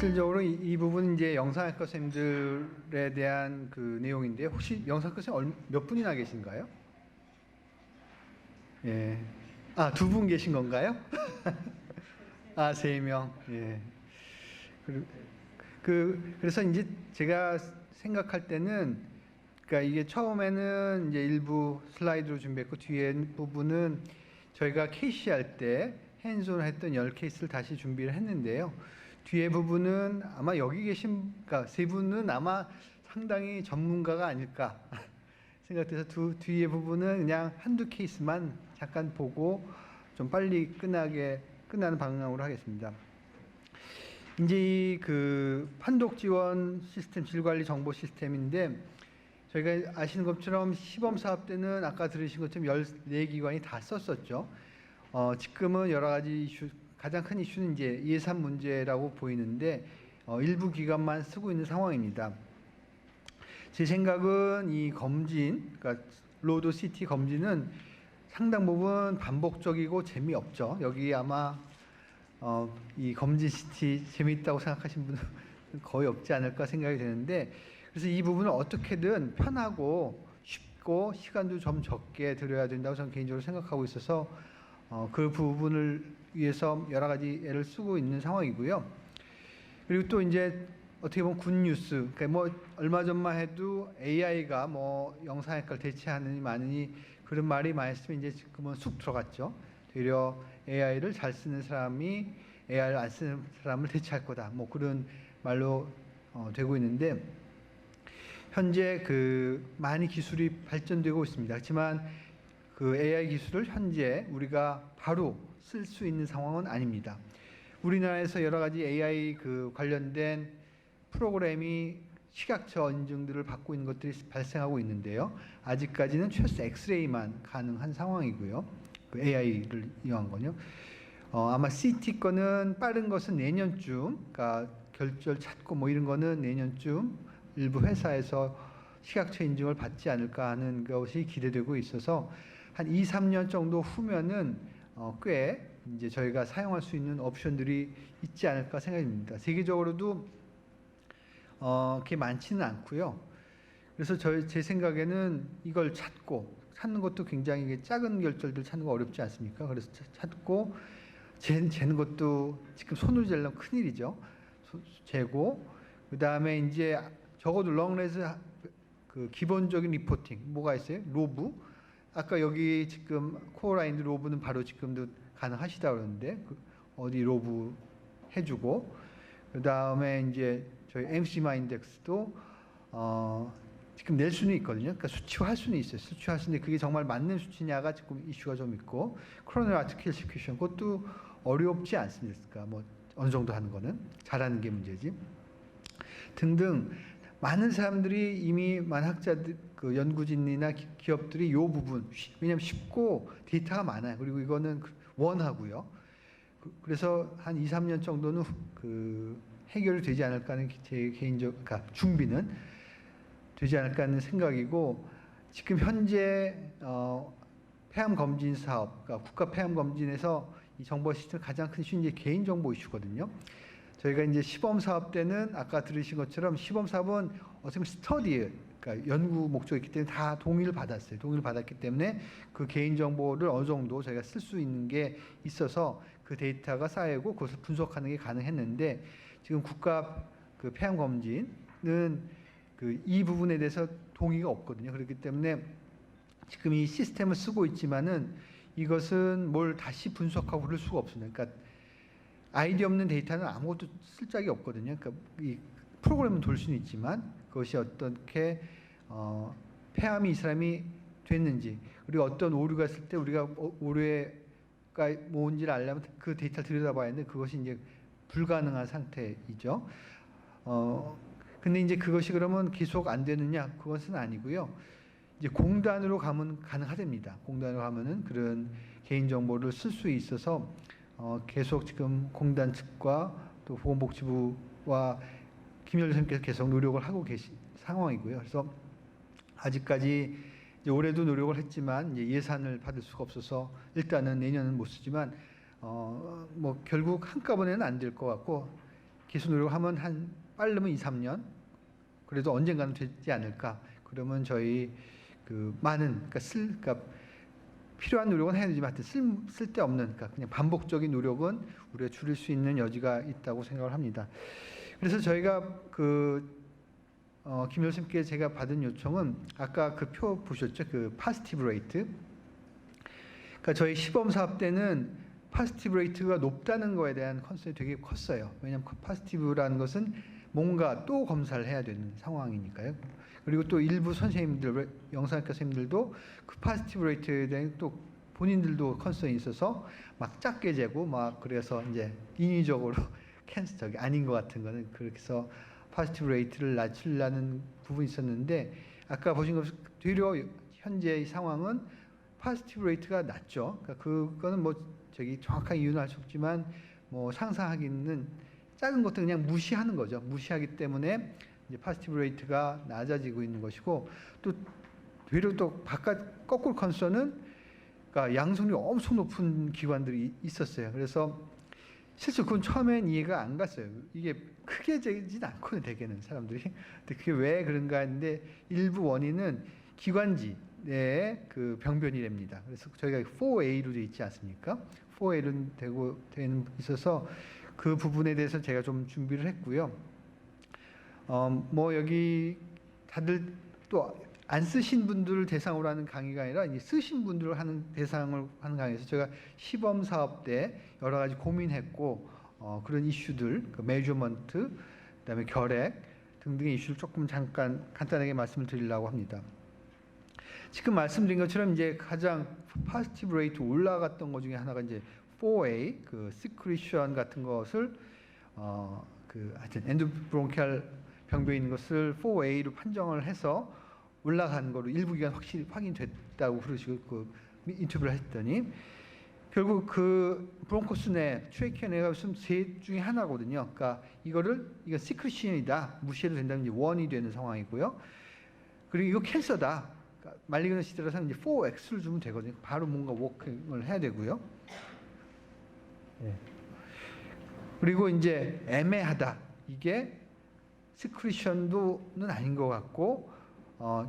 실질적으로 이 부분 이제 영상학과 선생님들에 대한 그 내용인데 혹시 영상학과 선생님 몇 분이나 계신가요? 예. 아, 두 분 계신 건가요? 아, 세 명. 예. 그래서 이제 제가 생각할 때는 그러니까 이게 처음에는 이제 일부 슬라이드로 준비했고 뒤에 부분은 저희가 케이시 할 때 핸즈온 했던 10케이스를 다시 준비를 했는데요. 뒤에 부분은 아마 여기 계신 그러니까 세 분은 아마 상당히 전문가가 아닐까 생각돼서 뒤에 부분은 그냥 한두 케이스만 잠깐 보고 좀 빨리 끝나는 방향으로 하겠습니다. 이제 그 판독 지원 시스템, 질관리 정보 시스템인데 저희가 아시는 것처럼 시범 사업 때는 아까 들으신 것처럼 14기관이 다 썼었죠. 지금은 여러 가지 이슈, 가장 큰 이슈는 이제 예산 문제라고 보이는데 일부 기관만 쓰고 있는 상황입니다. 제 생각은 이 검진, 그러니까 로드 시티 검진은 상당 부분 반복적이고 재미없죠. 여기 아마 이 검진 시티 재미있다고 생각하시는 분은 거의 없지 않을까 생각이 되는데 그래서 이 부분을 어떻게든 편하고 쉽고 시간도 좀 적게 들여야 된다고 저는 개인적으로 생각하고 있어서 그 부분을 위해서 여러 가지 애를 쓰고 있는 상황이고요. 그리고 또 이제 어떻게 보면 굿뉴스, 그러니까 뭐 얼마 전만 해도 AI가 뭐 영상학과를 대체하느니 마느니 그런 말이 많았으면 이제 지금은 쑥 들어갔죠. 되려 AI를 잘 쓰는 사람이 AI를 안 쓰는 사람을 대체할 거다. 뭐 그런 말로 되고 있는데 현재 그 많이 기술이 발전되고 있습니다. 하지만 그 AI 기술을 현재 우리가 바로 쓸 수 있는 상황은 아닙니다. 우리나라에서 여러 가지 AI 그 관련된 프로그램이 시각처 인증들을 받고 있는 것들이 발생하고 있는데요. 아직까지는 최소 엑스레이만 가능한 상황이고요. 그 AI를 이용한 거요. 아마 CT 거는 빠른 것은 내년쯤, 그러니까 결절 찾고 뭐 이런 거는 내년쯤 일부 회사에서 시각처 인증을 받지 않을까 하는 것이 기대되고 있어서 한 2, 3년 정도 후면은 꽤 이제 저희가 사용할 수 있는 옵션들이 있지 않을까 생각됩니다. 세계적으로도 그렇게 많지는 않고요. 그래서 제 생각에는 이걸 찾는 것도 굉장히 작은 결절들 찾는 거 어렵지 않습니까? 그래서 찾고 재는 것도 지금 손으로 재려면 큰일이죠. 재고 그 다음에 이제 적어도 롱레즈 그 기본적인 리포팅 뭐가 있어요? 로브 아까 여기 지금 코어라인드 로브는 바로 지금도 가능하시다 그러는데 어디 로브 해주고 그 다음에 이제 저희 엠시마 인덱스도 지금 낼 수는 있거든요. 그러니까 수치화할 수는 있어요. 수치화할 수 있는데 그게 정말 맞는 수치냐가 지금 이슈가 좀 있고 코로나 아티클 시큐션 그것도 어렵지 않습니까? 뭐 어느 정도 하는 거는 잘하는 게 문제지. 등등 많은 사람들이 이미 많은 학자들, 그 연구진이나 기업들이 이 부분 왜냐하면 쉽고 데이터가 많아요. 그리고 이거는 원하고요. 그래서 한 2, 3년 정도는 그 해결이 되지 않을까 하는 제 개인적, 그러니까 준비는 되지 않을까 하는 생각이고 지금 현재 폐암 검진 사업, 그러니까 국가 폐암 검진에서 이 정보 시스템 가장 큰 이슈는 이제 개인 정보 이슈거든요. 저희가 이제 시범 사업 때는 아까 들으신 것처럼 시범 사업은 어떻게 보면 스터디, 그러니까 연구 목적이 있기 때문에 다 동의를 받았어요. 동의를 받았기 때문에 그 개인 정보를 어느 정도 저희가 쓸 수 있는 게 있어서 그 데이터가 쌓이고 그것을 분석하는 게 가능했는데 지금 국가 그 폐암 검진은 그 이 부분에 대해서 동의가 없거든요. 그렇기 때문에 지금 이 시스템을 쓰고 있지만은 이것은 뭘 다시 분석하고 그럴 수가 없습니다. 그러니까 아이디어 없는 데이터는 아무것도 쓸 짝이 없거든요. 그러니까 이 프로그램은 돌 수는 있지만 그것이 어떻게 폐암이 이 사람이 됐는지 그리고 어떤 오류가 있을 때 우리가 오류가 뭔지를 알려면 그 데이터를 들여다봐야 하는데 그것이 이제 불가능한 상태이죠. 근데 이제 그것이 그러면 계속 안 되느냐? 그것은 아니고요. 이제 공단으로 가면 가능하답니다. 공단으로 가면은 그런 개인 정보를 쓸 수 있어서 계속 지금 공단 측과 또 보건복지부와 김열주 선생님께서 계속 노력을 하고 계신 상황이고요. 그래서 아직까지 이제 올해도 노력을 했지만 이제 예산을 받을 수가 없어서 일단은 내년은 못 쓰지만 뭐 결국 한꺼번에는 안 될 것 같고 기술 노력하면 한 빠르면 2, 3년 그래도 언젠가는 되지 않을까. 그러면 저희 그 많은 그러니까 필요한 노력은 해야 되지만 하여튼 쓸데없는 그러니까 그냥 반복적인 노력은 우리가 줄일 수 있는 여지가 있다고 생각을 합니다. 그래서 저희가 김 교수님께 제가 받은 요청은 아까 그 표 보셨죠? 그 파지티브 레이트. 그러니까 저희 시범 사업 때는 파지티브 레이트가 높다는 거에 대한 컨설이 되게 컸어요. 왜냐하면 파지티브라는 것은 뭔가 또 검사를 해야 되는 상황이니까요. 그리고 또 일부 선생님들, 영상학과 선생님들도 그 파지티브 레이트에 대한 또 본인들도 컨설이 있어서 막 작게 재고 막 그래서 이제 인위적으로 캔슬 저기 아닌 것 같은 거는 그렇게 해서 파지티브 레이트를 낮추려는 부분이 있었는데 아까 보신 것처럼 되려 현재의 상황은 파지티브 레이트가 낮죠. 그러니까 그거는 뭐 저기 정확한 이유는 알 수 없지만 뭐 상상하기는 작은 것도 그냥 무시하는 거죠. 무시하기 때문에 이제 파지티브 레이트가 낮아지고 있는 것이고 또 되려 또 바깥 거꾸로 컨서는 그러니까 양성률이 엄청 높은 기관들이 있었어요. 그래서 실제 그건 처음엔 이해가 안 갔어요. 이게 크게 재진 않거든요, 대개는 사람들이. 근데 그게 왜 그런가 했는데 일부 원인은 기관지 내에 그 병변이랍니다. 그래서 저희가 4A로 되어 있지 않습니까? 4A로 되고 있어서 그 부분에 대해서 제가 좀 준비를 했고요. 뭐 여기 다들 또 안 쓰신 분들을 대상으로 하는 강의가 아니라 이제 쓰신 분들을 하는 대상을 하는 강의에서 제가 시범 사업 때 여러 가지 고민했고 그런 이슈들, 그 메저먼트, 그다음에 결핵 등등의 이슈를 조금 잠깐 간단하게 말씀을 드리려고 합니다. 지금 말씀드린 것처럼 이제 가장 파지티브 레이트 올라갔던 것 중에 하나가 이제 4A 그 시크리션 같은 것을 하여튼 엔도브론키얼 병변이 있는 것을 4A로 판정을 해서 올라간 거로 일부 기관 확실히 확인됐다고 그러시고 그 인터뷰를 했더니 결국 그 브론코스 내 트레키아 내가 무슨 셋 중에 하나거든요. 그러니까 이거 시크리션이다 무시해도 된다면 이제 원이 되는 상황이고요. 그리고 이거 캔서다. 그러니까 말리그넌 시대라서는 이제 4X를 주면 되거든요. 바로 뭔가 워킹을 해야 되고요. 네. 그리고 이제 애매하다. 이게 시크리션도는 아닌 것 같고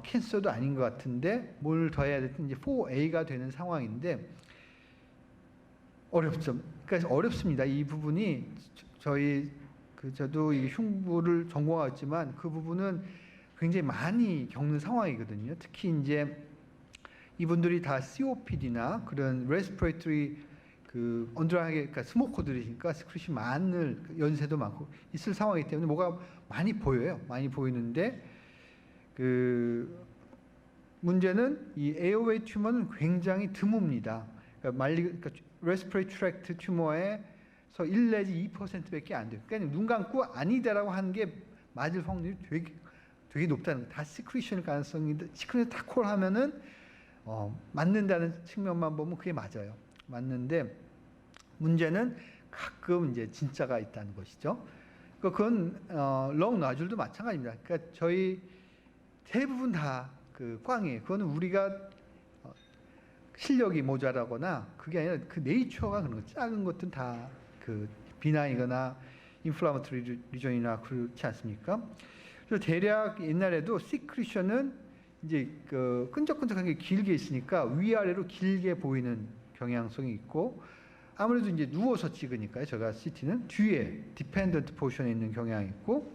캔서도 아닌 것 같은데 뭘 더 해야 될지 이제 4A가 되는 상황인데 어렵죠. 그러니까 어렵습니다. 이 부분이 저도 이 흉부를 전공하였지만 그 부분은 굉장히 많이 겪는 상황이거든요. 특히 이제 이분들이 다 COPD나 그런 레스피레이터리 그 언더라하게 그러니까 스모커들이니까 스크리션 많을 연세도 많고 있을 상황이기 때문에 뭐가 많이 보여요. 많이 보이는데 그 문제는 이 에어웨이 튜머는 굉장히 드뭅니다. 그러니까 레스피레이터리 트랙트 튜머에서 1 내지 2%밖에 안 돼요. 그러니까 눈 감고 아니다라고 하는 게 맞을 확률이 되게 높다는 거예요. 다 시크리션일 가능성이 시크리션 다 콜하면은 맞는다는 측면만 보면 그게 맞아요. 맞는데 문제는 가끔 이제 진짜가 있다는 것이죠. 그건 렁 나줄도 마찬가지입니다. 그러니까 저희 대부분 다 그 꽝이에요. 그거는 우리가 실력이 모자라거나 그게 아니라 그 네이처가 그런 거 작은 것들은 다 그 비나이거나 인플라마토리 리전이나 그렇지 않습니까? 그래서 대략 옛날에도 시크리션은 이제 그 끈적끈적하게 길게 있으니까 위아래로 길게 보이는 경향성이 있고 아무래도 이제 누워서 찍으니까요. 제가 CT는 뒤에 디펜던트 포션에 있는 경향이 있고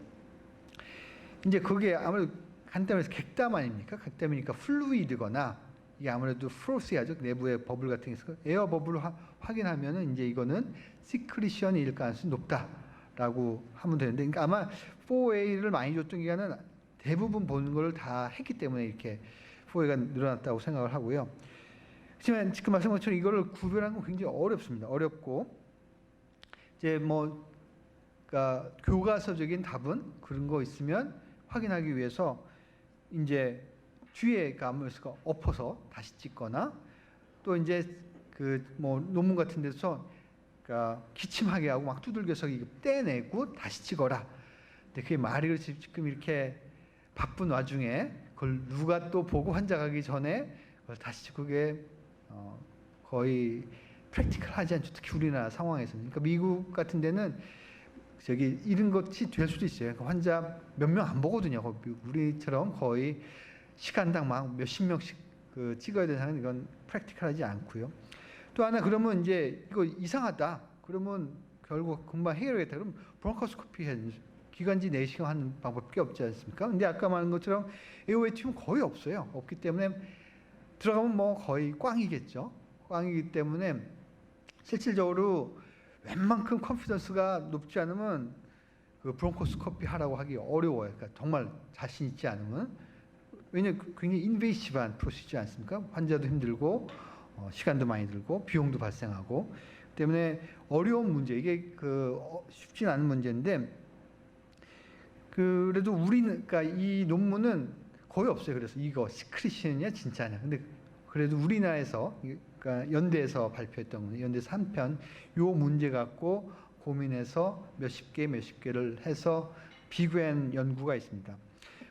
이제 그게 아무래도 간단해서 객담 아닙니까? 객담이니까 플루이드거나 이게 아무래도 프로시아죠. 내부에 버블 같은 게 있어서 에어 버블을 확인하면은 이제 이거는 시크리션일 가능성이 높다라고 하면 되는데 그러니까 아마 4A를 많이 줬던 기간은 대부분 보는 걸 다 했기 때문에 이렇게 4A가 늘어났다고 생각을 하고요. 하지만 지금 말씀한 것처럼 이거를 구별하는 건 굉장히 어렵습니다. 어렵고 이제 뭐 그러니까 교과서적인 답은 그런 거 있으면 확인하기 위해서 이제 뒤에 아무래도 엎어서 다시 찍거나 또 이제 그 뭐 논문 같은 데서 그러니까 기침하게 하고 막 두들겨서 이거 떼내고 다시 찍어라. 근데 그게 말이 그렇지 지금 이렇게 바쁜 와중에 그걸 누가 또 보고 환자 가기 전에 그걸 다시 찍고 그게 거의 프랙티컬하지 않죠. 특히 우리나라 상황에서는. 그러니까 미국 같은 데는 저기 이런 것이 될 수도 있어요. 그러니까 환자 몇 명 안 보거든요. 우리처럼 거의 시간당 막 몇십 명씩 그 찍어야 되는 상황은 이건 프랙티컬하지 않고요. 또 하나 그러면 이제 이거 이상하다. 그러면 결국 금방 해결하겠다. 그럼 브론코스코피 기관지 내시경 하는 방법밖에 없지 않습니까? 근데 아까 말한 것처럼 에어웨이 튠은 거의 없어요. 없기 때문에 들어가면 뭐 거의 꽝이겠죠. 꽝이기 때문에 실질적으로 웬만큼 컨피던스가 높지 않으면 그 브론코스코피 하라고 하기 어려워요. 그러니까 정말 자신 있지 않으면. 왜냐면 굉장히 인베이시브한 프로시지 않습니까? 환자도 힘들고 시간도 많이 들고 비용도 발생하고 때문에 어려운 문제 이게 쉽지 않은 문제인데 그래도 우리는 그러니까 이 논문은 거의 없어요. 그래서 이거 시크리션이냐 진짜냐. 근데 그래도 우리나라에서 그러니까 연대에서 발표했던 거는 연대에서 한 편 요 문제 갖고 고민해서 몇십 개를 해서 비교한 연구가 있습니다.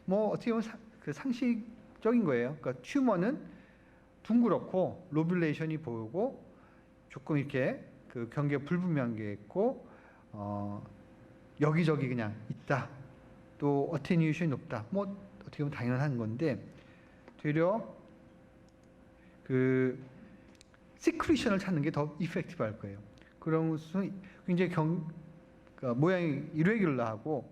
뭐 어떻게 보면 그 상식적인 거예요. 그러니까 튜머는 둥그렇고 로뷸레이션이 보이고 조금 이렇게 그 경계가 불분명한 게 있고 여기저기 그냥 있다. 또 어테뉴에이션이 높다. 뭐 어떻게 보면 당연한 건데 되려 그 시크리션을 찾는 게 더 이펙티브할 거예요. 그런 것은 굉장히 그러니까 모양이 이레귤러하고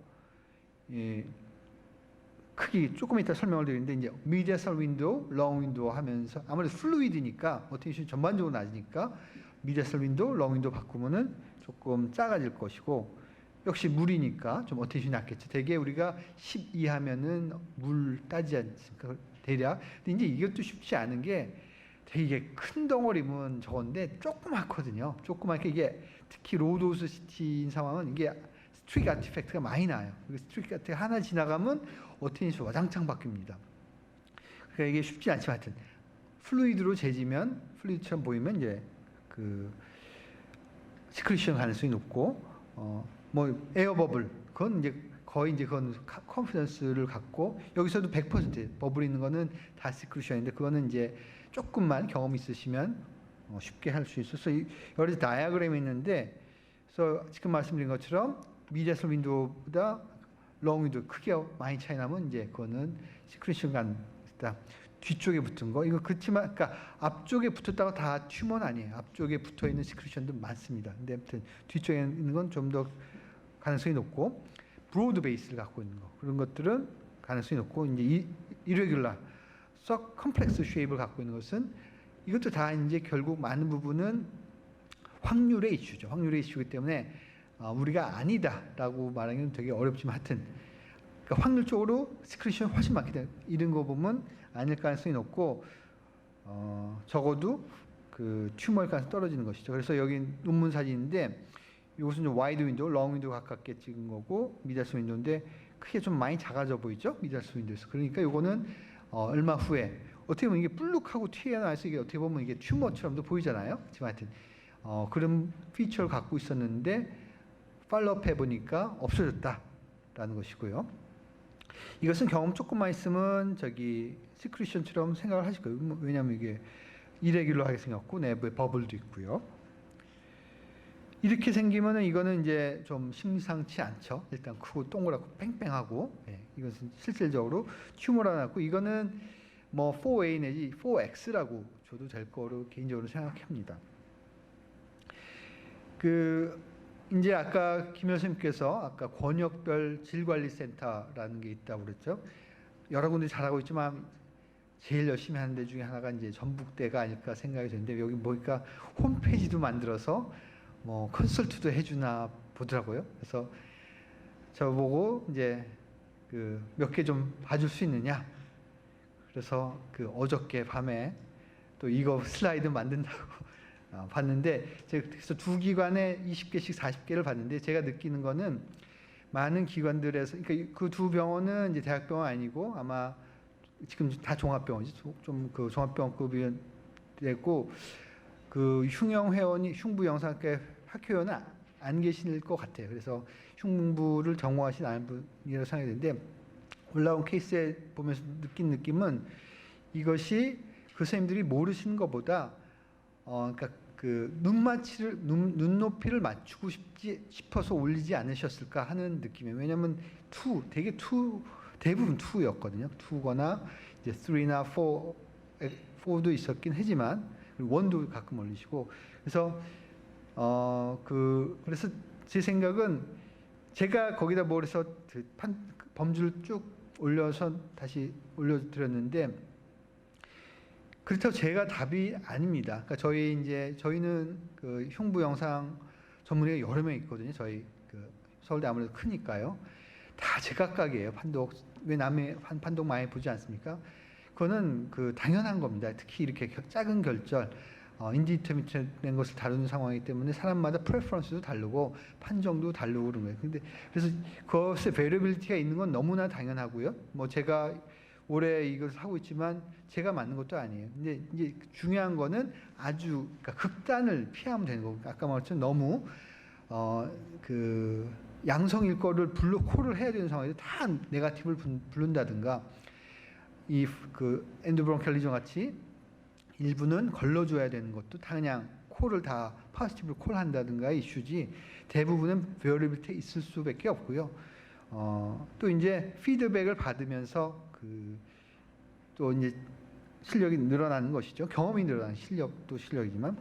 크기 조금 이따 설명을 드리는데 이제 미디아설 윈도우, 롱 윈도우 하면서 아무래도 플루이드니까 어테뉴에이션이 전반적으로 낮으니까 미디아설 윈도우, 롱 윈도우 바꾸면은 조금 작아질 것이고 역시 물이니까 좀 어테뉴에이션이 낮겠죠. 대개 우리가 10 이하면은 물 따지 않습니까? 대략. 근데 이제 이것도 쉽지 않은 게 되게 큰 덩어리면 저건데 조그맣거든요. 조그맣게 이게 특히 로도스 시티인 상황은 이게 스트릭 아티팩트가 많이 나요. 스트릭 아티팩트 하나 지나가면 어테뉴에이션 와장창 바뀝니다. 그러니까 이게 쉽지 않지만 하여튼 플루이드로 재지면 플루이드처럼 보이면 이제 그 시크리션 가능성이 높고 뭐 에어버블 그건 이제 거의 이제 그건 컨피던스를 갖고 여기서도 100% 버블 있는 거는 다 시크리션인데 그거는 이제 조금만 경험 있으시면 쉽게 할 수 있어서 여러 가지 다이어그램이 있는데 그래서 지금 말씀드린 것처럼 미디아설 윈도우보다 롱 윈도우 크게 많이 차이 나면 이제 그거는 시크리션 간다. 뒤쪽에 붙은 거 이거 그렇지만 그러니까 앞쪽에 붙었다고 다 튜머는 아니에요. 앞쪽에 붙어 있는 시크리션도 많습니다. 근데 아무튼 뒤쪽에 있는 건 좀 더 가능성이 높고 브로드 베이스를 갖고 있는 거 그런 것들은 가능성이 높고 이제 이레귤러 썩 컴플렉스 쉐입을 갖고 있는 것은 이것도 다 이제 결국 많은 부분은 확률의 이슈죠. 확률의 이슈이기 때문에 우리가 아니다라고 말하기는 되게 어렵지만 하여튼 그러니까 확률적으로 시크리션이 훨씬 많기 때문에 이런 거 보면 아닐 가능성이 높고 적어도 그 튜머일 가능성이 떨어지는 것이죠. 그래서 여기 논문 사진인데 이것은 좀 와이드 윈도우, 롱 윈도우 가깝게 찍은 거고 미디아스 윈도우인데 크게 좀 많이 작아져 보이죠? 미디아스 윈도우에서. 그러니까 이거는 얼마 후에 어떻게 보면 이게 불룩하고 튀어나와서 이게 어떻게 보면 이게 튜머처럼도 보이잖아요. 지금 하여튼 그런 피처를 갖고 있었는데 팔로업 해보니까 없어졌다라는 것이고요. 이것은 경험 조금만 있으면 저기 시크리션처럼 생각을 하실 거예요. 왜냐하면 이게 이레귤러하게 생겼고 내부에 버블도 있고요. 이렇게 생기면은 이거는 이제 좀 심상치 않죠. 일단 크고 동그랗고 뺑뺑하고 이것은 실질적으로 튜머라 났고 이거는 뭐 4A 내지 4X라고 줘도 될 거로 개인적으로 생각합니다. 이제 아까 김 교수님께서 아까 권역별 질관리센터라는 게 있다고 그랬죠. 여러 군데 잘하고 있지만 제일 열심히 하는 데 중에 하나가 이제 전북대가 아닐까 생각이 되는데 여기 보니까 홈페이지도 만들어서 뭐 컨설트도 해주나 보더라고요. 그래서 저보고 이제 몇 개 좀 봐줄 수 있느냐. 그래서 어저께 밤에 또 이거 슬라이드 만든다고 봤는데 제가 그래서 두 기관에 20개씩 40개를 봤는데 제가 느끼는 거는 많은 기관들에서 그러니까 그 두 병원은 이제 대학병원 아니고 아마 지금 다 종합병원이지 좀 그 종합병원급이 됐고 흉형 회원이 흉부 영상학회 학회원은 안 계실 것 같아요. 그래서 흉부를 전공하신 아는 분이라고 생각이 되는데 올라온 케이스에 보면서 느낀 느낌은 이것이 그 선생님들이 모르시는 것보다 그러니까 그 눈높이를 맞추고 싶어서 올리지 않으셨을까 하는 느낌이에요. 왜냐하면 대부분 2였거든요. 2거나 이제 3나 4도 있었긴 하지만 그리고 1도 가끔 올리시고 그래서 그래서 제 생각은 제가 거기다 뭐 그래서 범주를 쭉 올려서 다시 올려드렸는데 그렇다고 제가 답이 아닙니다. 그러니까 저희는 그 흉부 영상 전문의가 여러 명 있거든요. 저희 그 서울대 아무래도 크니까요. 다 제각각이에요. 판독 왜 남의 판독 많이 보지 않습니까? 그거는 그 당연한 겁니다. 특히 이렇게 작은 결절 인디터미넌트된 것을 다루는 상황이기 때문에 사람마다 프레퍼런스도 다르고 판정도 다르고 그런 거예요. 근데 그래서 그것에 베리빌리티가 있는 건 너무나 당연하고요. 뭐 제가 올해 이걸 하고 있지만 제가 맞는 것도 아니에요. 근데 이제 중요한 거는 아주 그러니까 극단을 피하면 되는 거고 아까 말했지만 너무 그 양성일 거를 콜을 해야 되는 상황에서 다 네거티브를 부른다든가 이 그 엔도브론키얼 리전 같이 일부는 걸러줘야 되는 것도 다 그냥 콜을 다 포지티브로 콜한다든가 이슈지 대부분은 베어리빌티 있을 수밖에 없고요. 또 이제 피드백을 받으면서 또 이제 실력이 늘어나는 것이죠. 경험이 늘어나는 실력도 실력이지만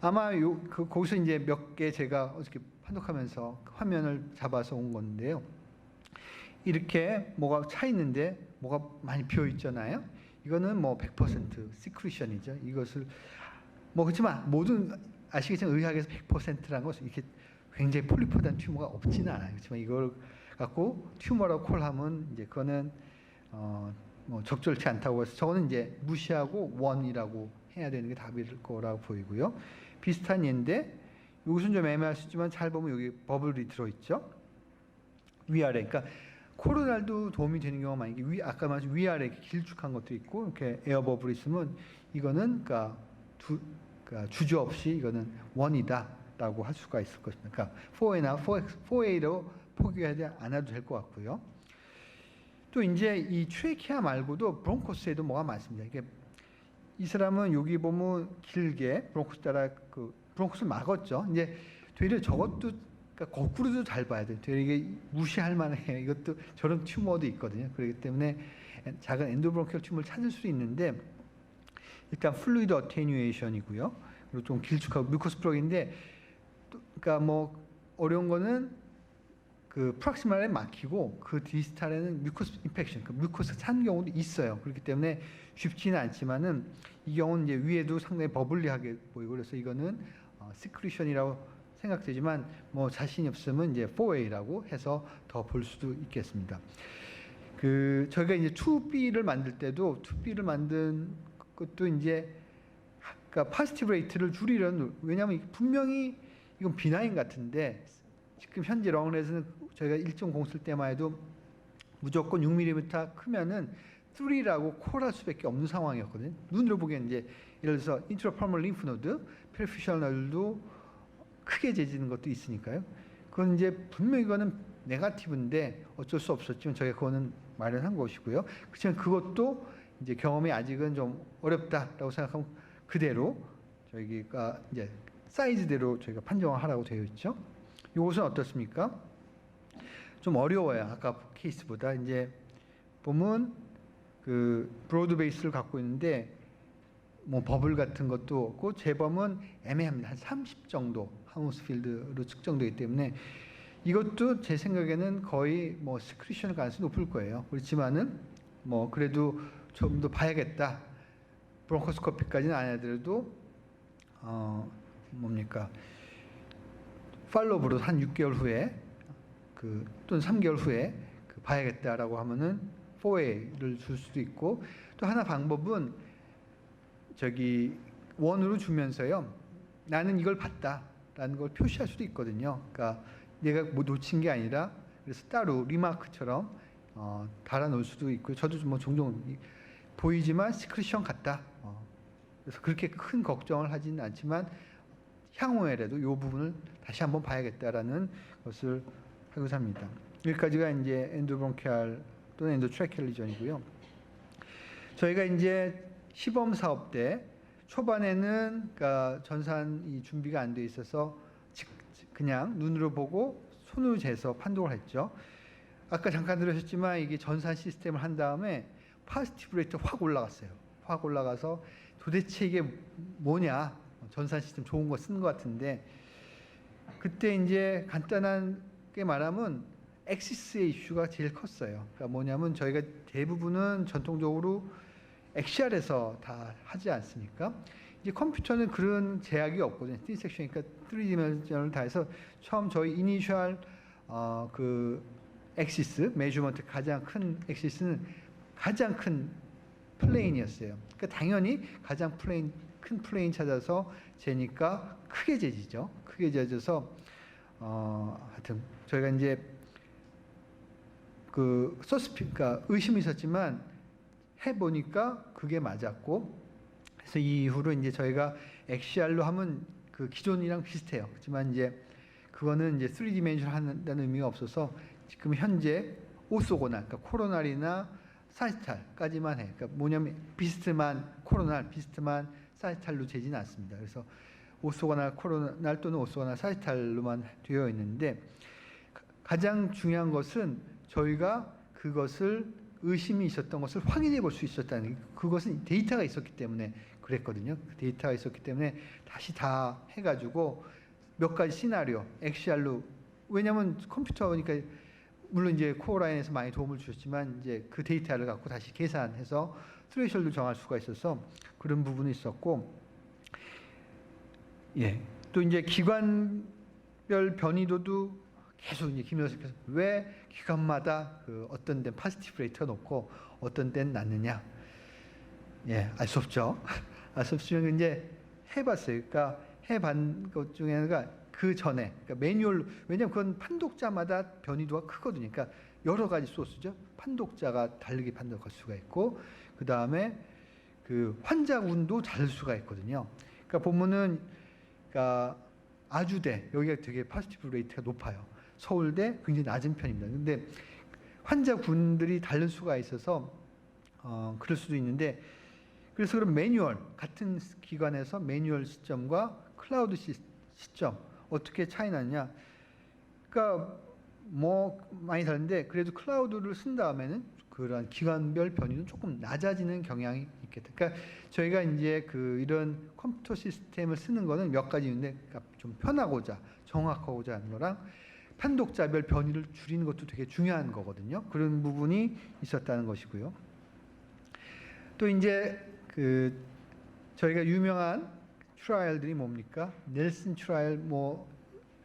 아마 거기서 이제 몇 개 제가 어저께 판독하면서 화면을 잡아서 온 건데요. 이렇게 뭐가 차 있는데 뭐가 많이 비어 있잖아요. 이거는 뭐 100% 시크리션이죠. 이것을 뭐 그렇지만 모든 아시겠지만 의학에서 100%라는 것은 이렇게 굉장히 폴리포단 튜머가 없지는 않아요. 그렇지만 이걸 갖고 튜머라고 콜하면 이제 그거는 뭐 적절치 않다고 해서 저거는 이제 무시하고 원이라고 해야 되는 게 답일 거라고 보이고요. 비슷한 예인데 여기서는 좀 애매할 수 있지만 잘 보면 여기 버블이 들어있죠. 위아래. 그러니까 코로날도 도움이 되는 경우가 많은 게 아까 말씀 위아래 이렇게 길쭉한 것도 있고 이렇게 에어 버블이 있으면 이거는 그러니까 주저없이 이거는 원이다라고 할 수가 있을 것입니다. 그러니까 4A로 포기하지 않아도 될 것 같고요. 또 이제 이 트레키아 말고도 브론코스에도 뭐가 많습니다. 이게 이 사람은 여기 보면 길게 브론코스 따라 브론코스를 막았죠. 이제 되려 저것도 그러니까 거꾸로도 잘 봐야 돼요. 되려 이게 무시할 만해요. 이것도 저런 튜머도 있거든요. 그렇기 때문에 작은 엔도브론키얼 튜머를 찾을 수 있는데 일단 플루이드 어테뉴에이션이고요. 그리고 좀 길쭉하고 뮤코스 플럭인데 그러니까 뭐 어려운 거는 그 프락시말에 막히고 그 디스탈에는 뮤코스 인펙션, 그 뮤코스 찬 경우도 있어요. 그렇기 때문에 쉽지는 않지만은 이 경우는 이제 위에도 상당히 버블리하게 보이고 그래서 이거는 시크리션이라고 생각되지만 뭐 자신이 없으면 이제 4A라고 해서 더 볼 수도 있겠습니다. 저희가 이제 2B를 만들 때도 2B를 만든 것도 이제 그러니까 파지티브 레이트를 줄이려는 왜냐하면 분명히 이건 비나인 같은데 지금 현재 렁레스는 저희가 1.0 쓸 때만 해도 무조건 6mm 크면은 3라고 콜할 수밖에 없는 상황이었거든요. 눈으로 보기에는 이제 예를 들어서 인트라펄멀 림프노드, 페리피셜 너들도 크게 재지는 것도 있으니까요. 그건 이제 분명히 이거는 네거티브인데 어쩔 수 없었지만 저희가 그거는 마련한 것이고요. 그렇지만 그것도 이제 경험이 아직은 좀 어렵다라고 생각하면 그대로 저희가 이제 사이즈대로 저희가 판정을 하라고 되어 있죠. 이것은 어떻습니까? 좀 어려워요. 아까 케이스보다 이제 보면 그 브로드 베이스를 갖고 있는데 뭐 버블 같은 것도 없고 재범은 애매합니다. 한 30 정도 하우스필드로 측정되기 때문에 이것도 제 생각에는 거의 뭐 스크리션 가능성이 높을 거예요. 그렇지만은 뭐 그래도 좀 더 봐야겠다. 브론코스코피까지는 안 하더라도 뭡니까? 팔로우로 한 6개월 후에 또는 3개월 후에 봐야겠다라고 하면은 4A를 줄 수도 있고 또 하나 방법은 원으로 주면서요. 나는 이걸 봤다라는 걸 표시할 수도 있거든요. 그러니까 내가 뭐 놓친 게 아니라 그래서 따로 리마크처럼 달아놓을 수도 있고 저도 뭐 종종 보이지만 시크리션 같다. 그래서 그렇게 큰 걱정을 하지는 않지만 향후에라도 이 부분을 다시 한번 봐야겠다라는 것을 하고자 합니다. 여기까지가 이제 엔도브론키얼 또는 엔도트래키얼 리전이고요. 저희가 이제 시범 사업 때 초반에는 그러니까 전산이 준비가 안 돼 있어서 그냥 눈으로 보고 손으로 재서 판독을 했죠. 아까 잠깐 들으셨지만 이게 전산 시스템을 한 다음에 파지티브 레이트 확 올라갔어요. 확 올라가서 도대체 이게 뭐냐, 전산 시스템 좋은 거 쓰는 것 같은데, 그때 이제 간단하게 말하면 엑시스의 이슈가 제일 컸어요. 그러니까 뭐냐면 저희가 대부분은 전통적으로 XR에서 다 하지 않습니까? 이제 컴퓨터는 그런 제약이 없거든요. 3섹션, 그러니까 3디멘전을 다 해서 처음 저희 이니셜 그 엑시스, 메주먼트 가장 큰 엑시스는 가장 큰 플레인이었어요. 그러니까 당연히 가장 큰 플레인 찾아서 재니까 크게 재지죠. 크게 재져서 하여튼 저희가 이제 그 그러니까 의심이 있었지만 해보니까 그게 맞았고, 그래서 이 이후로 이제 저희가 XR로 하면 그 기존이랑 비슷해요. 그렇지만 이제 그거는 이제 3디멘션 한다는 의미가 없어서 지금 현재 오소고날, 그러니까 코로날이나 사이탈까지만 해. 그러니까 뭐냐면 비스트만 코로날, 비스트만 사이탈로 재지는 않습니다. 그래서 오소고날, 코로날 또는 오소고날, 사이탈로만 되어 있는데, 가장 중요한 것은 저희가 그것을 의심이 있었던 것을 확인해 볼 수 있었다는, 그것은 데이터가 있었기 때문에 그랬거든요. 데이터가 있었기 때문에 다시 다 해가지고 몇 가지 시나리오, XR로, 왜냐하면 컴퓨터니까 물론 이제 코어라인에서 많이 도움을 주셨지만 이제 그 데이터를 갖고 다시 계산해서 트레이셜도 정할 수가 있어서 그런 부분이 있었고, 예, 또 이제 기관별 변이도도 계속 이제 김 교수께서 왜 기관마다 그 어떤 데는 파지티브 레이트가 높고 어떤 데는 낮느냐, 예, 알 수 없죠. 알 수 없으면 이제 해봤어요. 그러니까 해본 것 중에 하나가 그 전에, 그러니까 매뉴얼, 왜냐하면 그건 판독자마다 변이도가 크거든요. 그러니까 여러 가지 소스죠. 판독자가 다르게 판독할 수가 있고, 그 다음에 그 환자군도 다를 수가 있거든요. 그러니까 보면은, 그러니까 아주대 여기가 되게 파지티브 레이트가 높아요. 서울대 굉장히 낮은 편입니다. 근데 환자군들이 다를 수가 있어서 그럴 수도 있는데, 그래서 그럼 매뉴얼, 같은 기관에서 매뉴얼 시점과 클라우드 시점 어떻게 차이 나느냐? 그러니까 뭐 많이 다른데, 그래도 클라우드를 쓴 다음에는 그런 기관별 변이는 조금 낮아지는 경향이 있겠다. 그러니까 저희가 이제 그 이런 컴퓨터 시스템을 쓰는 거는 몇 가지 있는데, 그러니까 좀 편하고자 정확하고자 하는 거랑 판독자별 변이를 줄이는 것도 되게 중요한 거거든요. 그런 부분이 있었다는 것이고요. 또 이제 그 저희가 유명한 트라이얼들이 뭡니까? 넬슨 트라이얼, 뭐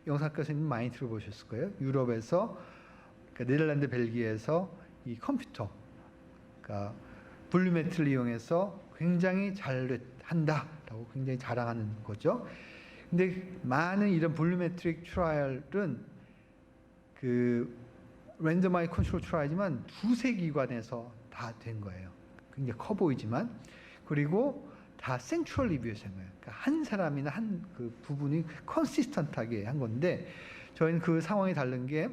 영상과 선생님 많이 들어보셨을 거예요. 유럽에서, 그러니까 네덜란드, 벨기에에서 이 컴퓨터, 그러니까 볼루메트를 이용해서 굉장히 잘 한다라고 굉장히 자랑하는 거죠. 근데 많은 이런 볼루메트릭 트라이얼은 그 랜덤아이즈 컨트롤 트라이지만 두세 기관에서 다 된 거예요. 굉장히 커 보이지만, 그리고 다 센트럴 리뷰에서 한 거예요. 그러니까 한 사람이나 한 그 부분이 컨시스턴트하게 한 건데, 저희는 그 상황이 다른 게,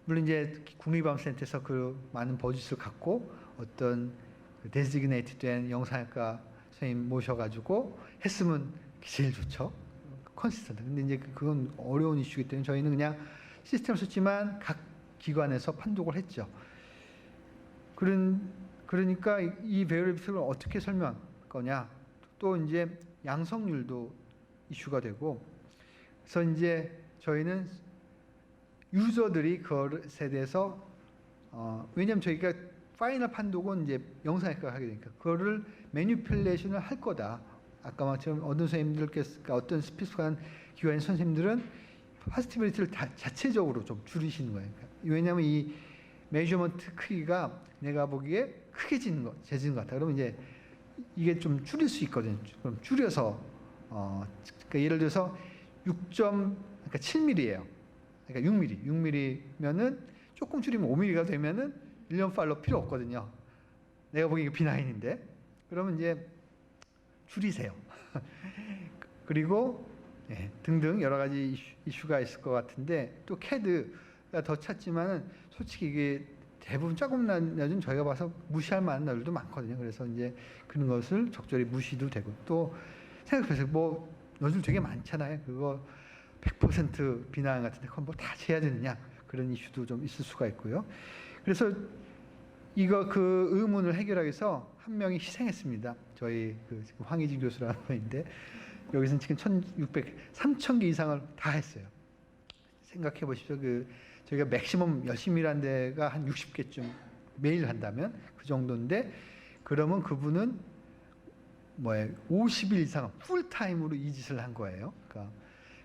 물론 이제 국립암센터에서 그 많은 버짓을 갖고 어떤 그 데지그네이트 된 영상학과 선생님 모셔가지고 했으면 제일 좋죠. 컨시스턴트. 근데 이제 그건 어려운 이슈이기 때문에 저희는 그냥 시스템을 썼지만 각 기관에서 판독을 했죠. 그러니까 이 베리어비스를 어떻게 설명할 거냐. 또 이제 양성률도 이슈가 되고, 그래서 이제 저희는 유저들이 그것에 대해서 왜냐하면 저희가 파이널 판독은 이제 영상학과가 하게 되니까 그거를 매니플레이션을 할 거다. 아까 말처럼 어떤 선생님들께서, 그러니까 어떤 스피스한 기관의 선생님들은 파지티비티를 자체적으로 좀 줄이시는 거예요. 그러니까 왜냐하면 이 메저먼트 크기가 내가 보기에 크게 재지는 것 같다. 그러면 이제 이게 좀 줄일 수 있거든요. 그럼 줄여서 그러니까 예를 들어서 6.그러니까 7mm예요. 그러니까 6mm면은 조금 줄이면 5mm가 되면은 1년 팔로 필요 없거든요. 내가 보기에 비나인인데, 그러면 이제 줄이세요. 그리고 예, 등등 여러 가지 이슈가 있을 것 같은데, 또 CAD가 더 찾지만은 솔직히 이게 대부분 조금 낮은 저희가 봐서 무시할 만한 날도 많거든요. 그래서 이제 그런 것을 적절히 무시도 되고 또 생각해보세요. 뭐 노즐 되게 많잖아요. 그거 100% 비난 같은데 그건 뭐 다 재야 되느냐 그런 이슈도 좀 있을 수가 있고요. 그래서 이거 그 의문을 해결하기 위해서 한 명이 희생했습니다. 저희 그 지금 황희진 교수라는 분인데 여기서는 지금 3,000개 이상을 다 했어요. 생각해 보십시오. 그 저희가 맥시멈 열심히 일한 데가 한 60개쯤 매일 한다면 그 정도인데 그러면 그분은 50일 이상 풀타임으로 이 짓을 한 거예요. 그러니까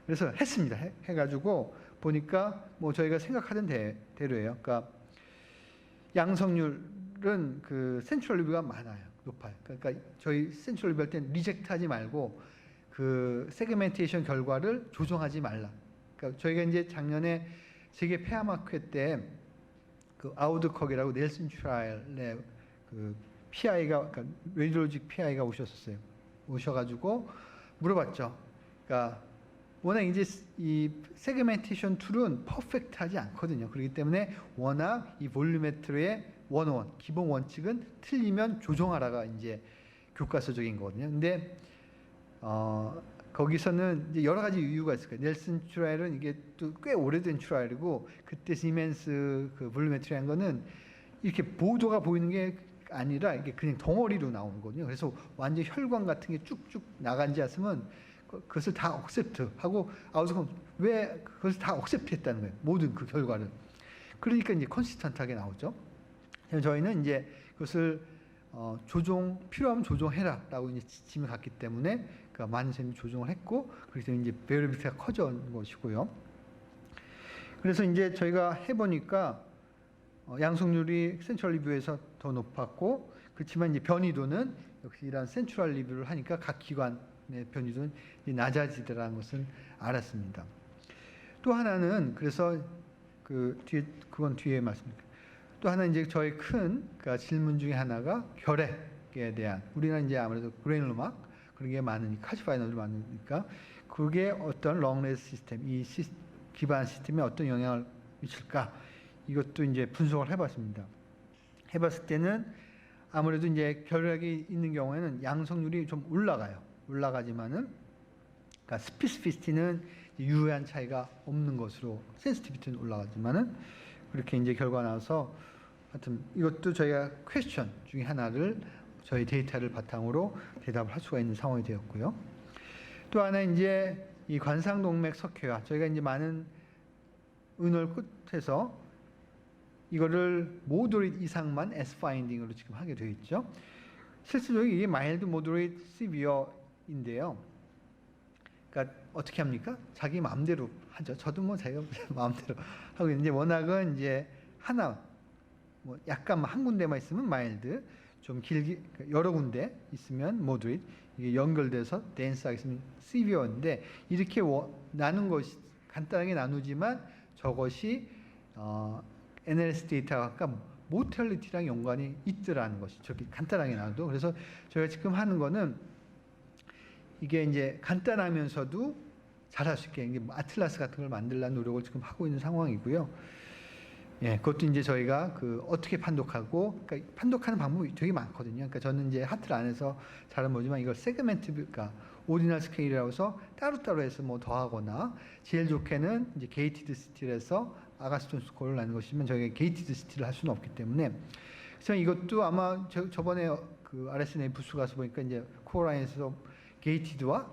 그래서 했습니다. 해가지고 보니까 뭐 저희가 생각하던 대로예요. 그러니까 양성률은 그 센트럴 리뷰가 많아요. 높아요. 그러니까 저희 센트럴 리뷰 할 때는 리젝트 하지 말고 그 세그멘테이션 결과를 조정하지 말라. 그러니까 저희가 이제 작년에 세계 폐암학회 때 그 아우드컥이라고 넬슨 트라이얼의 그 PI가 그러니까 레디올로직 PI가 오셨었어요. 오셔가지고 물어봤죠. 그러니까 워낙 이제 이 세그멘테이션 툴은 퍼펙트하지 않거든요. 그렇기 때문에 워낙 이 볼륨메트리의 101 기본 원칙은 틀리면 조정하라가 이제 교과서적인 거거든요. 근데 거기서는 이제 여러 가지 이유가 있을 거예요. 넬슨 트라이얼은 이게 또 꽤 오래된 트라이얼이고 그때 시멘스 그 볼륨메트리한 거는 이렇게 보도가 보이는 게 아니라 이게 그냥 덩어리로 나오는 거거든요. 그래서 완전 혈관 같은 게 쭉쭉 나간지 않으면 그것을 다 억셉트하고 아웃컴 왜 그것을 다 억셉트했다는 거예요. 모든 그 결과를. 그러니까 이제 컨시스턴트하게 나오죠. 저희는 이제 그것을 필요하면 조정해라라고 이제 지침을 갔기 때문에 그러니까 많은 선생님이 조정을 했고 그렇기 때문에 이제 베어리비티가 커진 것이고요. 그래서 이제 저희가 해보니까 양성률이 센트럴 리뷰에서 더 높았고 그렇지만 이제 변이도는 역시 이런 센트럴 리뷰를 하니까 각 기관의 변이도는 낮아지더라는 것을 알았습니다. 또 하나는 그래서 그건 뒤에 말씀드릴게요. 또 하나 이제 저희 큰 그러니까 질문 중에 하나가 결핵에 대한 우리는 이제 아무래도 그레놀막 그런 게 많으니까 카시파이너들 많으니까 그게 어떤 롱레스 시스템 기반 시스템에 어떤 영향을 미칠까 이것도 이제 분석을 해봤습니다. 해봤을 때는 아무래도 이제 결핵이 있는 경우에는 양성률이 좀 올라가지만은 그러니까 스피시피시티는 유효한 차이가 없는 것으로 센시티비티는 올라가지만은 그렇게 이제 결과 나와서 하여튼 이것도 저희가 퀘스천 중에 하나를 저희 데이터를 바탕으로 대답을 할 수가 있는 상황이 되었고요. 또 하나 이제 이 관상동맥 석회화 저희가 이제 많은 의논 끝에서 이거를 모더릿 이상만 S 파인딩으로 지금 하게 되어 있죠. 실질적으로 이게 마일드 모더릿 시비어인데요. 그러니까 어떻게 합니까? 자기 마음대로 하죠. 저도 뭐 제가 마음대로 하고 있는데 워낙은 이제 하나 뭐 약간 한 군데만 있으면 마일드, 좀 길게 여러 군데 있으면 모더릿, 이게 연결돼서 덴스하게 있으면 시비어인데 이렇게 나눈 것이 간단하게 나누지만 저것이 NLS 데이터가 아까 모텔리티랑 연관이 있더라는 것이 저기 간단하게 나눠도 그래서 저희가 지금 하는 거는 이게 이제 간단하면서도 잘할 수 있게 이게 아틀라스 같은 걸 만들려는 노력을 지금 하고 있는 상황이고요. 예, 그것도 이제 저희가 어떻게 판독하고, 그러니까 판독하는 방법이 되게 많거든요. 그러니까 저는 이제 하트를 안에서 잘은 모르지만 이걸 세그멘트, 그러니까 오디널 스케일이라고 해서 따로따로 해서 뭐 더하거나 제일 좋게는 이제 게이티드 스틸에서 아가스톤 스코어를 내는 것이면 저희가 게이티드 스틸을 할 수는 없기 때문에 그래서 이것도 아마 저번에 그 RSNA 부스 가서 보니까 이제 코어라인에서 게이티드와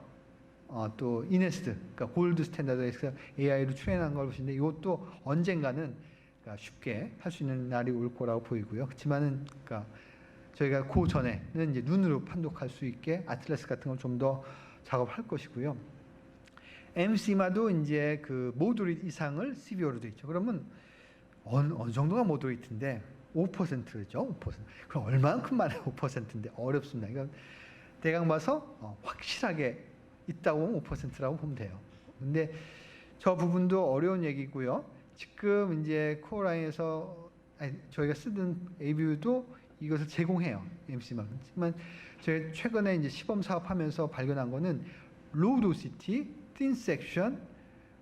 또 이네스트, 그러니까 골드 스탠다드에서 AI로 트레인한 걸 보시는데 이것도 언젠가는 그러니까 쉽게 할 수 있는 날이 올 거라고 보이고요. 그렇지만은 그러니까 저희가 그 전에는 이제 눈으로 판독할 수 있게 아틀라스 같은 걸 좀 더 작업할 것이고요. MC마도 이제 그 모더릿 이상을 CVO로 되어 있죠. 그러면 어느 정도가 모더릿인데 5%죠. 5%. 그럼 얼마만큼 만에 5%인데 어렵습니다. 이건 대강 봐서 확실하게 있다고 보면 5%라고 보면 돼요. 근데 저 부분도 어려운 얘기고요. 지금 이제 코어라인에서 저희가 쓰던 ABU도 이것을 제공해요. MC만. 하지만 저희 최근에 이제 시범 사업하면서 발견한 거는 로우 도시티, 틴 섹션,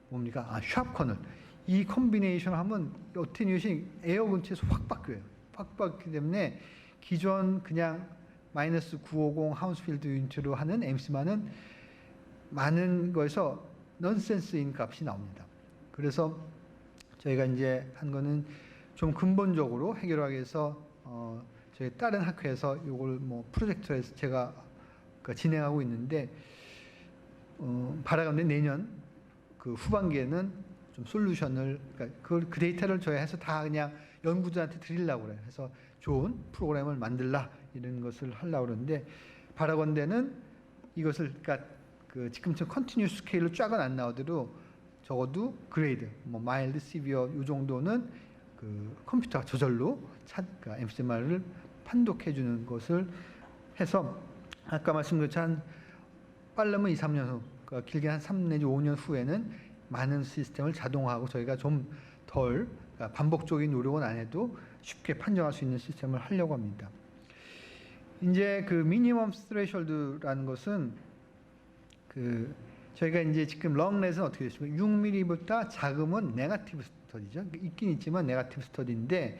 뭡니까? 샵 커널. 이 콤비네이션 하면 어테뉴에이션이 에어 근처에서 확 바뀌어요. 확 바뀌기 때문에 기존 그냥 마이너스 950 하운스필드 유니트로 하는 MC만은 많은 거에서 넌센스인 값이 나옵니다. 그래서 저희가 이제 한 거는 좀 근본적으로 해결하기 위해서 저희 다른 학회에서 이걸 뭐 프로젝트에서 제가 진행하고 있는데 바라건대 내년 그 후반기에는 좀 솔루션을 그러니까 그 데이터를 저희 해서 다 그냥 연구자한테 드리려고 그래요. 그래서 좋은 프로그램을 만들라 이런 것을 하려고 그러는데 바라건대는 이것을 그러니까 그 지금처럼 컨티뉴스 스케일로 쫙은 안 나오더라도 적어도 그레이드, 뭐 마일드, 시비어 이 정도는 그 컴퓨터 저절로 그러니까 MCMR을 판독해 주는 것을 해서 아까 말씀드린 것처럼 빠르면 2, 3년 후, 그러니까 길게 한 3 내지 5년 후에는 많은 시스템을 자동화하고 저희가 좀 덜 그러니까 반복적인 노력은 안 해도 쉽게 판정할 수 있는 시스템을 하려고 합니다. 이제 그 미니멈 스레셜드라는 것은 그 저희가 이제 지금 롱렛은 어떻게 됐습니까? 6mm보다 작으면 네거티브 스터디죠. 있긴 있지만 네거티브 스터디인데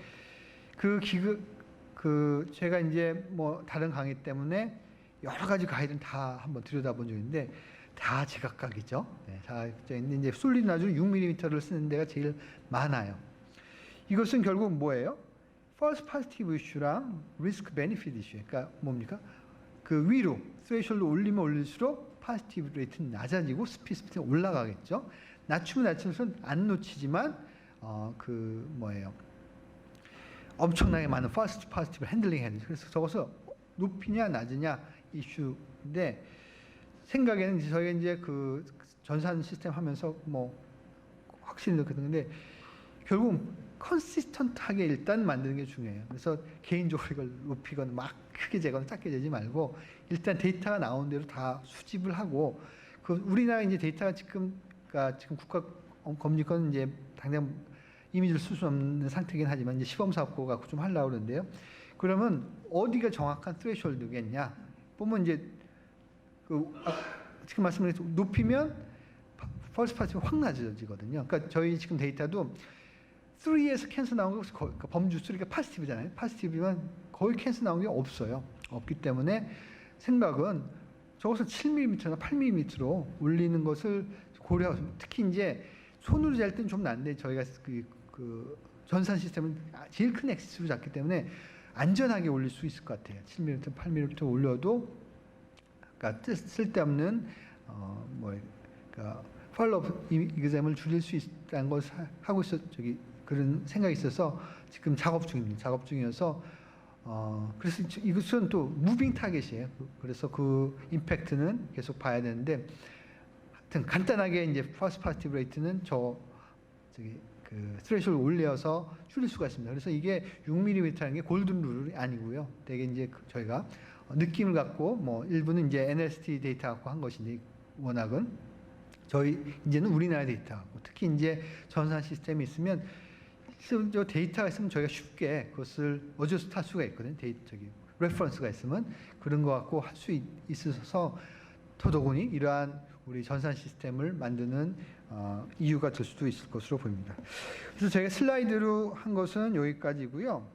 그 제가 이제 뭐 다른 강의 때문에 여러 가지 가이드는 다 한번 들여다본 적이 있는데 다 제각각이죠. 네, 다 이제 솔리드 나주로 6mm를 쓰는 데가 제일 많아요. 이것은 결국 뭐예요? false positive issue랑 risk benefit issue. 그러니까 뭡니까? 그 위로 스레이셜로 올리면 올릴수록 파지티브 레이트는 낮아지고 스피스피티는 올라가겠죠. 낮추면 낮추면 안 놓치지만 그 뭐예요? 엄청나게 많은 false positive를 핸들링 해야 되죠. 그래서 저것을 높이냐 낮으냐 이슈인데 생각에는 저희가 이제 그 전산 시스템 하면서 뭐 확실히 느꼈는데 결국 컨시스턴트하게 일단 만드는 게 중요해요. 그래서 개인적으로 이걸 높이거나 막 크게 재거나 작게 재지 말고 일단 데이터가 나온 대로 다 수집을 하고 그 우리나라 이제 데이터가 지금 그러니까 지금 국가 검증권 이제 당장 이미지를 쓸 수 없는 상태긴 하지만 이제 시범 사업고 갖고 좀 하려고 그러는데요. 그러면 어디가 정확한 스레이숄드겠냐? 보면 이제 지금 말씀드린 높이면 펄스 파티가 확 낮아지거든요. 그러니까 저희 지금 데이터도 3에서 캔서 나온 거 그러니까 범주 3가 파지티브잖아요. 파지티브면 거의 캔서 나온 게 없어요. 없기 때문에 생각은 저것을 7mm나 8mm로 올리는 것을 고려하고 특히 이제 손으로 잘 때는 좀 난데 저희가 그 전산 시스템은 제일 큰 액시스로 잡기 때문에 안전하게 올릴 수 있을 것 같아요. 7mm, 8mm 올려도 그러니까 쓸데없는 그러니까 팔로업 이그잼을 줄일 수 있다는 것을 하고 그런 생각이 있어서 지금 작업 중입니다. 작업 중이어서 그래서 이것은 또 무빙 타겟이에요. 그래서 그 임팩트는 계속 봐야 되는데 하여튼 간단하게 이제 퍼스트 파티브 레이트는 그 스레이션을 올려서 줄일 수가 있습니다. 그래서 이게 6mm라는 게 골든 룰이 아니고요. 되게 이제 저희가 느낌을 갖고 뭐 일부는 이제 NLST 데이터 갖고 한 것인데 워낙은 저희 이제는 우리나라 데이터하고 특히 이제 전산 시스템이 있으면 저 데이터가 있으면 저희가 쉽게 그것을 어저스트 할 수가 있거든요. 레퍼런스가 있으면 그런 거 갖고 할 수 있어서 더더군이 이러한 우리 전산 시스템을 만드는 이유가 될 수도 있을 것으로 보입니다. 그래서 제가 슬라이드로 한 것은 여기까지고요.